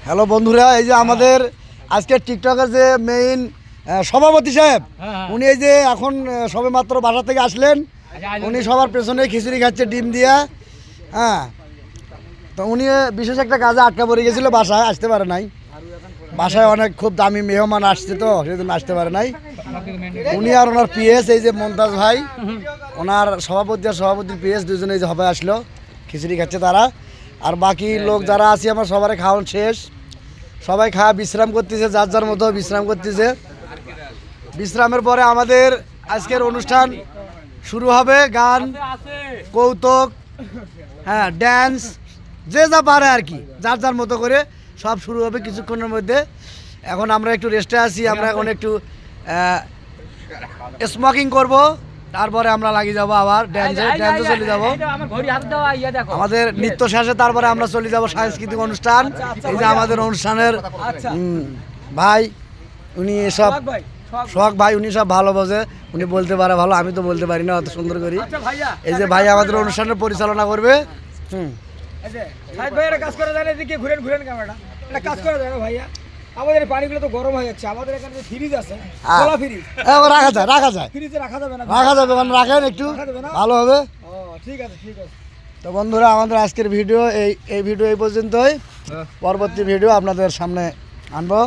Hello বন্ধুরা, এই যে আমাদের আজকে টিকটকের যে মেইন সভাপতি সাহেব, উনি এই যে এখন সবে মাত্র বাসা থেকে আসলেন। উনি সবার পেছনে খিচুড়ি খাচ্ছে ডিম দিয়া। হ্যাঁ, তো উনি বিশেষ একটা কাজে আটকা পড়ে গেছিল, বাসায় আসতে পারে নাই। বাসায় অনেক খুব দামি মেহমান আসছে, তো সেজন্য আসতে পারে নাই। উনি আর ওনার পিএস এই যে মমতাজ ভাই, ওনার সভাপতি আর সভাপতির পিএস দুজনে এই যে হবে আসলো, খিচুড়ি খাচ্ছে তারা। আর বাকি লোক যারা আছে আমার সবার খাওয়ান শেষ, সবাই খাওয়া বিশ্রাম করতেছে, যার যার মতো বিশ্রাম করতেছে। বিশ্রামের পরে আমাদের আজকের অনুষ্ঠান শুরু হবে। গান, কৌতুক, হ্যাঁ ড্যান্স, যে যা পারে আর কি, যার যার মতো করে সব শুরু হবে কিছুক্ষণের মধ্যে। এখন আমরা একটু রেস্টে আছি, আমরা এখন একটু স্মোকিং করব, তারপরে আমরা লাগিয়ে যাবো আবার ড্যান্সে চলে যাব। আমাদের নৃত্য শেষে তারপরে আমরা চলে যাব সাংস্কৃতিক অনুষ্ঠান। এই যে আমাদের অনুষ্ঠানের ভাই, উনি সব শখ ভাই, উনি সব ভালো বোঝে, উনি বলতে পারে ভালো, আমি তো বলতে পারি না অত সুন্দর করি। এই যে ভাই আমাদের অনুষ্ঠানের পরিচালনা করবে। আমাদের পানিগুলো তো গরম হয়ে যাচ্ছে, আমাদের এখানে ফ্রিজ আছে, রাখা যায়, রাখা যায়, ফ্রিজে রাখা যাবে না? রাখা যাবে, মানে রাখেন একটু ভালো হবে। ঠিক আছে, ঠিক আছে। তো বন্ধুরা, আমাদের আজকের ভিডিও এই ভিডিও এই পর্যন্তই। পরবর্তী ভিডিও আপনাদের সামনে আনবো।